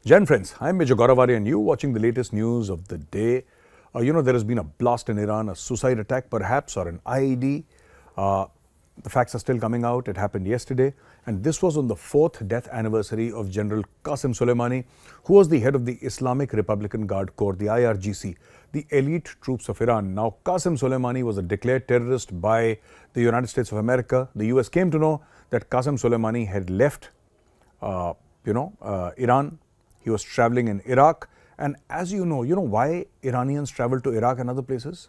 Jan friends, I'm Major Gauravari and you watching the latest news of the day. There has been a blast in Iran, a suicide attack perhaps, or an IED. The facts are still coming out. It happened yesterday. And this was on the 4th death anniversary of General Qasem Soleimani, who was the head of the Islamic Republican Guard Corps, the IRGC, the elite troops of Iran. Now, Qasem Soleimani was a declared terrorist by the United States of America. The US came to know that Qasem Soleimani had left, Iran. He was traveling in Iraq. And as you know why Iranians travel to Iraq and other places?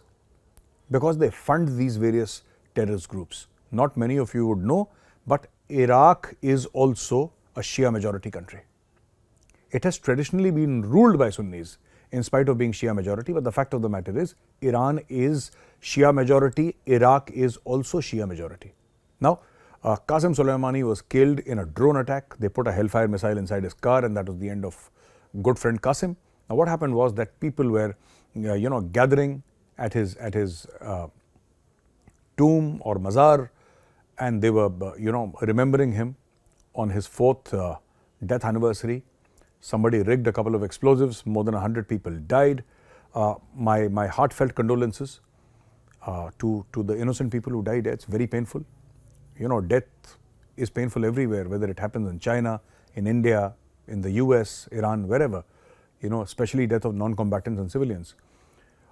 Because they fund these various terrorist groups. Not many of you would know, but Iraq is also a Shia majority country. It has traditionally been ruled by Sunnis in spite of being Shia majority, but the fact of the matter is Iran is Shia majority, Iraq is also Shia majority. Now, Qasem Soleimani was killed in a drone attack. They put a Hellfire missile inside his car and that was the end of good friend Qasem. Now, what happened was that people were, gathering at his tomb or mazar, and they were, remembering him on his 4th death anniversary. Somebody rigged a couple of explosives. More than 100 people died. My heartfelt condolences to the innocent people who died. It's very painful. Death is painful everywhere, whether it happens in China, in India, in the US, Iran, wherever. Especially death of non-combatants and civilians.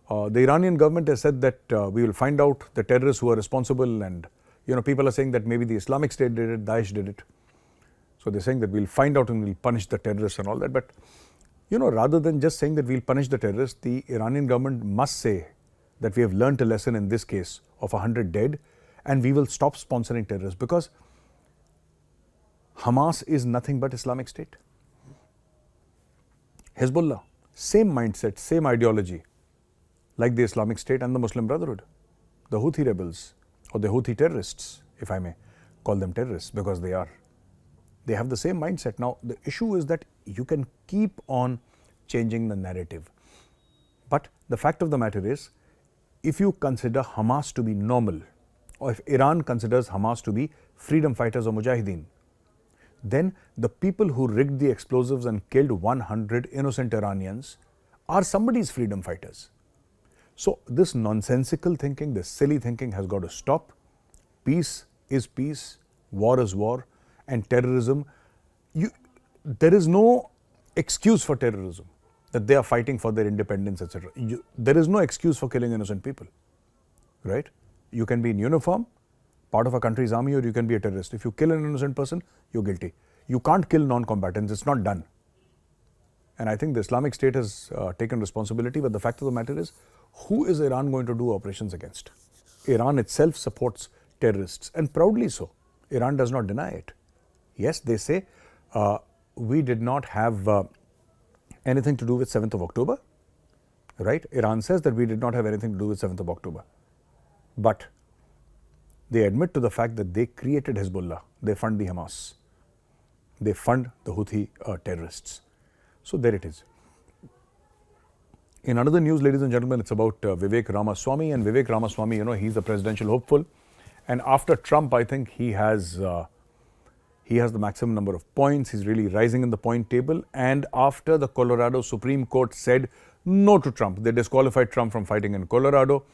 The Iranian government has said that we will find out the terrorists who are responsible, and people are saying that maybe the Islamic State did it, Daesh did it. So they're saying that we'll find out and we'll punish the terrorists and all that. But rather than just saying that we'll punish the terrorists, the Iranian government must say that we have learned a lesson in this case of 100 dead, and we will stop sponsoring terrorists, because Hamas is nothing but Islamic State. Hezbollah, same mindset, same ideology, like the Islamic State and the Muslim Brotherhood. The Houthi rebels, or the Houthi terrorists, if I may call them terrorists, because they are. They have the same mindset. Now, the issue is that you can keep on changing the narrative. But the fact of the matter is, if you consider Hamas to be normal, or if Iran considers Hamas to be freedom fighters or mujahideen, then the people who rigged the explosives and killed 100 innocent Iranians are somebody's freedom fighters. So this nonsensical thinking, this silly thinking has got to stop. Peace is peace, war is war, and terrorism, there is no excuse for terrorism, that they are fighting for their independence, etc. There is no excuse for killing innocent people, right? You can be in uniform, part of a country's army, or you can be a terrorist. If you kill an innocent person, you're guilty. You can't kill non-combatants, it's not done. And I think the Islamic State has taken responsibility, but the fact of the matter is, who is Iran going to do operations against? Iran itself supports terrorists, and proudly so. Iran does not deny it. Yes, they say, we did not have anything to do with 7th of October, right? Iran says that we did not have anything to do with 7th of October. But they admit to the fact that they created Hezbollah, they fund the Hamas, they fund the Houthi terrorists. So there it is. In another news, ladies and gentlemen, it's about Vivek Ramaswamy. And Vivek Ramaswamy, he's a presidential hopeful. And after Trump, I think he has the maximum number of points. He's really rising in the point table. And after the Colorado Supreme Court said no to Trump, they disqualified Trump from fighting in Colorado,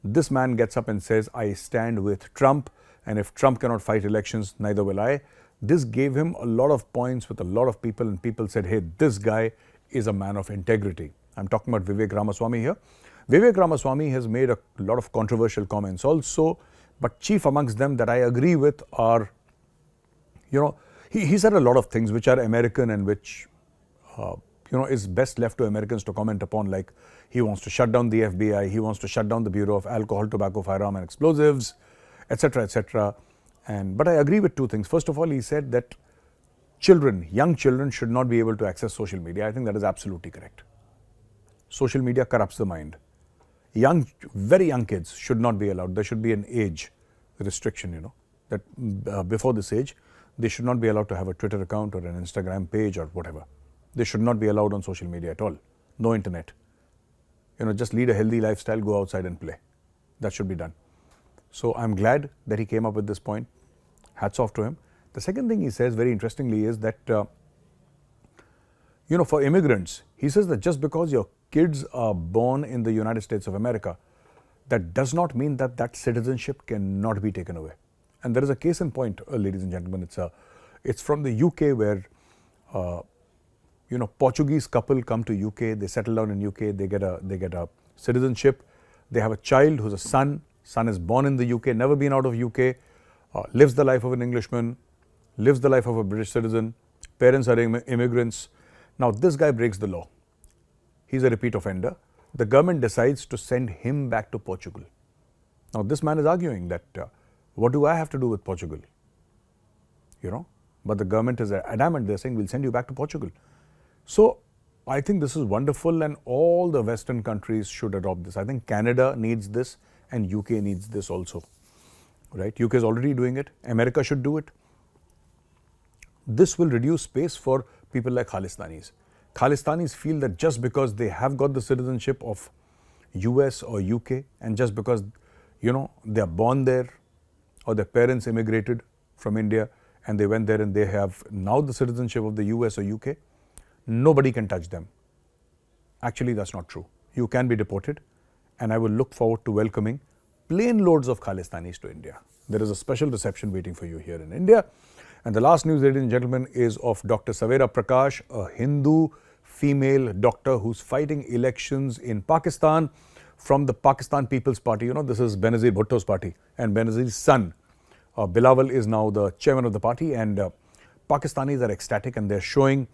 this man gets up and says, I stand with Trump, and if Trump cannot fight elections, neither will I. This gave him a lot of points with a lot of people, and people said, hey, this guy is a man of integrity. I'm talking about Vivek Ramaswamy here. Vivek Ramaswamy has made a lot of controversial comments also, but chief amongst them that I agree with are, he said a lot of things which are American and which, is best left to Americans to comment upon, like he wants to shut down the FBI, he wants to shut down the Bureau of Alcohol, Tobacco, Firearm and Explosives, etc., etc. But I agree with two things. First of all, he said that young children should not be able to access social media. I think that is absolutely correct. Social media corrupts the mind. Very young kids should not be allowed. There should be an age restriction, that before this age, they should not be allowed to have a Twitter account or an Instagram page or whatever. They should not be allowed on social media at all. No internet. Just lead a healthy lifestyle, go outside and play. That should be done. So I'm glad that he came up with this point. Hats off to him. The second thing he says very interestingly is that You know, for immigrants, he says that just because your kids are born in the United States of America, that does not mean that that citizenship cannot be taken away. And there is a case in point, ladies and gentlemen. It's from the UK where, you know, Portuguese couple come to UK, they settle down in UK, they get a citizenship, they have a child who's a son. Son is born in the UK, never been out of UK, lives the life of an Englishman, lives the life of a British citizen. Parents are immigrants. Now this guy breaks the law. He's a repeat offender. The government decides to send him back to Portugal. Now this man is arguing that what do I have to do with Portugal? You know, but the government is adamant. They're saying we'll send you back to Portugal. So I think this is wonderful, and all the Western countries should adopt this. I think Canada needs this and UK needs this also, right? UK is already doing it. America should do it. This will reduce space for people like Khalistanis. Khalistanis feel that just because they have got the citizenship of US or UK, and just because, you know, they are born there or their parents immigrated from India and they went there and they have now the citizenship of the US or UK, nobody can touch them. Actually, that's not true. You can be deported, and I will look forward to welcoming plane loads of Khalistanis to India. There is a special reception waiting for you here in India. And the last news, ladies and gentlemen, is of Dr. Savera Prakash, a Hindu female doctor who's fighting elections in Pakistan from the Pakistan People's Party. You know, this is Benazir Bhutto's party, and Benazir's son, Bilawal, is now the chairman of the party, and Pakistanis are ecstatic, and they're showing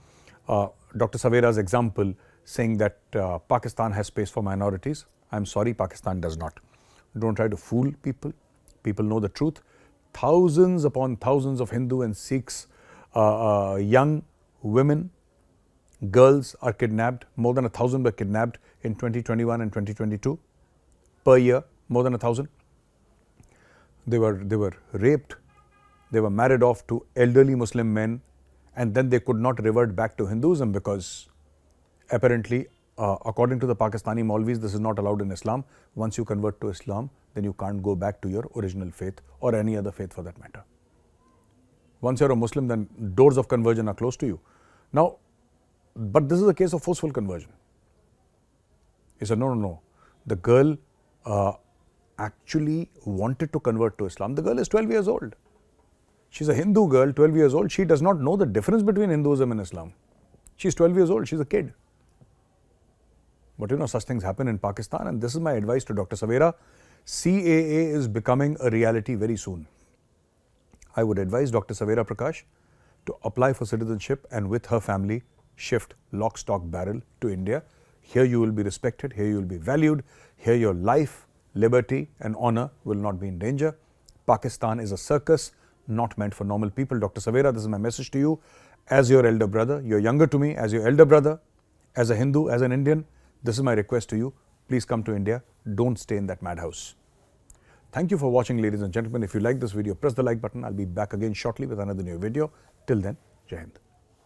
Dr. Savera's example, saying that Pakistan has space for minorities. I'm sorry, Pakistan does not. Don't try to fool people. People know the truth. Thousands upon thousands of Hindu and Sikhs, young women, girls are kidnapped. More than 1,000 were kidnapped in 2021 and 2022 per year. More than 1,000. They were raped. They were married off to elderly Muslim men, and then they could not revert back to Hinduism because apparently, according to the Pakistani Maulvis, this is not allowed in Islam. Once you convert to Islam, then you can't go back to your original faith or any other faith for that matter. Once you're a Muslim, then doors of conversion are closed to you. Now, but this is a case of forceful conversion. He said, no. The girl actually wanted to convert to Islam. The girl is 12 years old. She's a Hindu girl, 12 years old. She does not know the difference between Hinduism and Islam. She's 12 years old. She's a kid. But you know, such things happen in Pakistan, and this is my advice to Dr. Savera. CAA is becoming a reality very soon. I would advise Dr. Savera Prakash to apply for citizenship and with her family shift lock, stock, barrel to India. Here you will be respected, here you will be valued, here your life, liberty and honor will not be in danger. Pakistan is a circus not meant for normal people. Dr. Savera, this is my message to you as your elder brother. You're younger to me, as your elder brother, as a Hindu, as an Indian. This is my request to you. Please come to India. Don't stay in that madhouse. Thank you for watching, ladies and gentlemen. If you like this video, press the like button. I'll be back again shortly with another new video. Till then, Jai Hind.